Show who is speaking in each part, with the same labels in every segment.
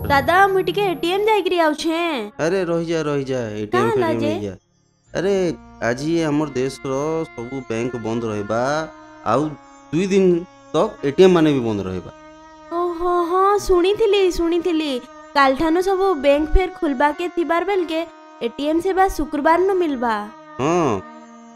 Speaker 1: दादा मु टिके एटीएम जाइकरी आउछे।
Speaker 2: अरे रही जा एटीएम
Speaker 1: कहाँ
Speaker 2: फेटीएम
Speaker 1: लाजे?
Speaker 2: नहीं जा। अरे आज ये हमर देश रो सब बैंक बंद रहबा आउ 2 दिन तक एटीएम माने भी बंद रहबा।
Speaker 1: ओहो हाँ शुणिथिली कालठानु सब बैंक फेर खुलबा के थिबार बेल के एटीएम सेवा शुक्रवार न मिलबा।
Speaker 2: हाँ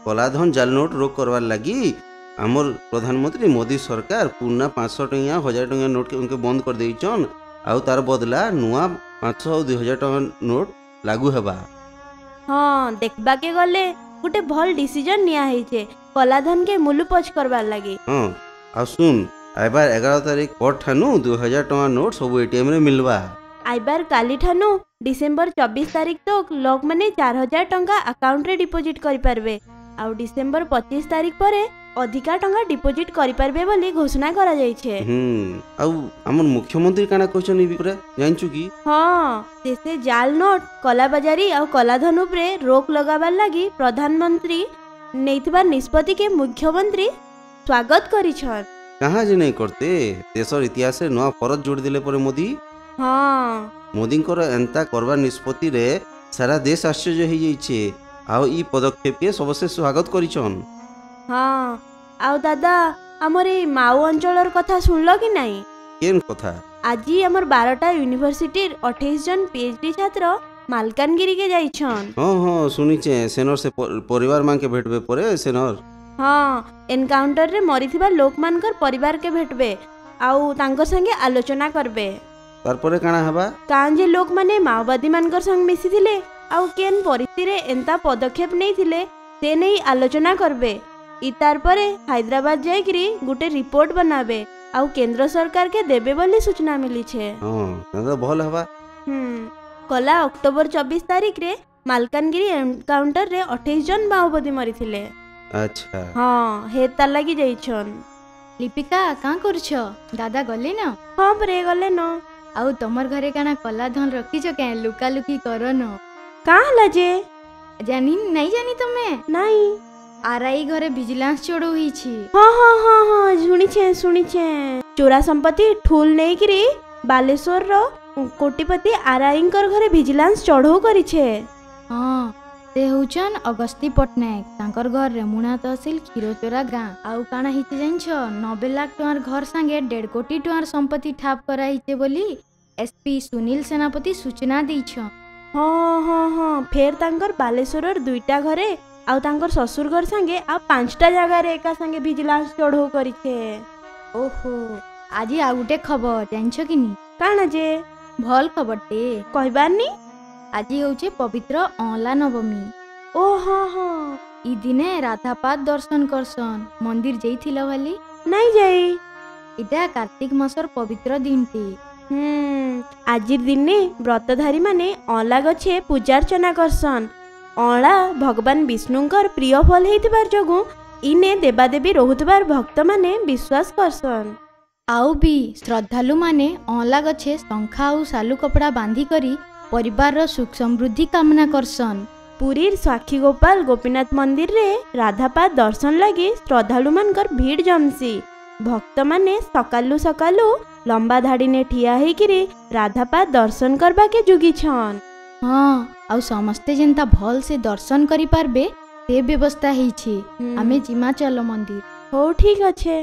Speaker 2: कलाधन जाल नोट रोक करवार लगी हमर प्रधानमंत्री मोदी सरकार पुराना 500 टंका 1000 टंका नोट के उनके बंद कर देइछन आउ तार बदला नुआ 500 और 2000 टंका नोट लागू हेबा।
Speaker 1: हाँ देखबा के गले गुटे भल डिसीजन निया हेचे कलाधन के मूल्यपच करबार लगी।
Speaker 2: हाँ आ सुन आइबार 11 तारीख पर ठानु 2000 टंका नोट सब एटीएम रे मिलबा।
Speaker 1: आइबार काली ठानु डिसेंबर 24 तारीख तक लोक माने 4000 टंका अकाउंट रे डिपॉजिट करि पारबे आउ डिसेंबर 25 तारीख परे अधिका टंका डिपॉजिट करि पारबे बोली घोषणा करा जाय छे।
Speaker 2: आउ हमर मुख्यमंत्री काना कहछन ई बिकरे जानछु की?
Speaker 1: हाँ देशे जाल नोट कला बाजारी आउ कलाधन उपरे रोक लगाबार लगी प्रधानमंत्री नेइतबार निष्पत्ति के मुख्यमंत्री स्वागत करिछन।
Speaker 2: कहाँ जे नहीं करते देशर इतिहास रे नवा फरज जोड़ दिले परे मोदी।
Speaker 1: हाँ
Speaker 2: मोदी एंता करवा निष्पत्ति रे सारा देश आश्चर्य हो जाइछे आउ ई पदक्षेप के सबसे स्वागत करिछन।
Speaker 1: हाँ आउ दादा हमर ए माऊ अंचलर कथा सुनलो कि नहीं?
Speaker 2: केन कथा?
Speaker 1: आज हमर 12टा यूनिवर्सिटी 28 जन पीएचडी छात्र मालकानगिरी के जाइछन।
Speaker 2: हाँ हाँ सुनिचे सेनर से परिवार मान के भेटबे परे सेनर।
Speaker 1: हाँ एनकाउंटर रे मरिथिबा लोक मानकर परिवार के भेटबे आउ तांकर संगे आलोचना करबे।
Speaker 2: तार परे काना हबा?
Speaker 1: कान जे लोक माने माओवादी मानकर संग मिसिथिले आउ केन परिस्थिति रे एंता पदक्षेप नेइथिले से नै आलोचना करबे। इतार परे हैदराबाद जाइकरी गुटे रिपोर्ट बनाबे आउ केंद्र सरकार के देबे बोली सूचना मिली छे।
Speaker 2: हां त भल हबा।
Speaker 1: कला अक्टोबर 24 तारीख रे मालकानगिरी एनकाउंटर रे 28 जन माओवादी मरिथिले।
Speaker 2: अच्छा
Speaker 1: हाँ हे तार लागि जाइछन।
Speaker 3: लिपिका का करछो? दादा गले न?
Speaker 1: हाँ बरे गले न।
Speaker 3: आउ तमर घरे काना कला धन रखिछो के लुका लुकी करन?
Speaker 1: काहा लाजे?
Speaker 3: जानी नहीं जानी तमे?
Speaker 1: नहीं
Speaker 3: आरआई घरे विजिलेंस चढ़ो हुई छी।
Speaker 1: हाँ हाँ हाँ हाँ सुनी छे चोरा संपत्ति ठूल नहीं करी बालेश्वर रो कोटिपति आरआई कर घरे विजिलेंस चढ़ो करी छे।
Speaker 3: हाँ से होचन अगस्ती पटनायक तांकर घर रेमुणा तहसील क्षीरचोरा गाँ आउ काना हिते जानछो 90 लाख टंकार घर संगे 1.5 कोटी टंकार संपत्ति ठाप करा हिते बोली एसपी सुनील सेनापति सूचना दैछो।
Speaker 1: हाँ हाँ हाँ फेर तांकर बालेश्वर 2टा घरे आउ तांकर ससुर घर संगे आ 5टा जगह रे एका संगे विजिलेंस चढ़ो करी छे।
Speaker 3: ओहो आज आ गुटे खबर जानछो कि नी?
Speaker 1: काना जे?
Speaker 3: भल खबर टे
Speaker 1: कहबार नी।
Speaker 3: आज होचे पवित्र अँला नवमी।
Speaker 1: ओ हाँ हाँ
Speaker 3: ई दिने राधापाद दर्शन करसन मंदिर जाइथिला वाली?
Speaker 1: नहीं जाई।
Speaker 3: इटा कार्तिक मासर पवित्र दिन टे।
Speaker 1: आज दिने व्रतधारी माने अँला गछे पूजा अर्चना करसन। अँला भगवान विष्णुंकर प्रिय फल हेतिबार जोगु इने देवादेवी रहुतबार भक्त माने विश्वास करसन।
Speaker 3: आउ भी श्रद्धालु माने अँला गछे शंखा आउ सालू कपड़ा बांधी करी परिवार रो सुख समृद्धि कामना करसन।
Speaker 1: पुरीर साक्षी गोपाल गोपीनाथ मंदिर रे राधापाद दर्शन लगी श्रद्धालु मानकर भीड़ जमसी। भक्त माने सकालू सकालू लंबा धाड़ी ने ठिया हेकिरी राधापाद दर्शन करबा के जुगी छन।
Speaker 3: हाँ आउ समस्ते जेंता भल से दर्शन करि पारबे से व्यवस्था हेछि। आमे जिमा चलो मंदिर।
Speaker 1: हो ठीक अच्छे।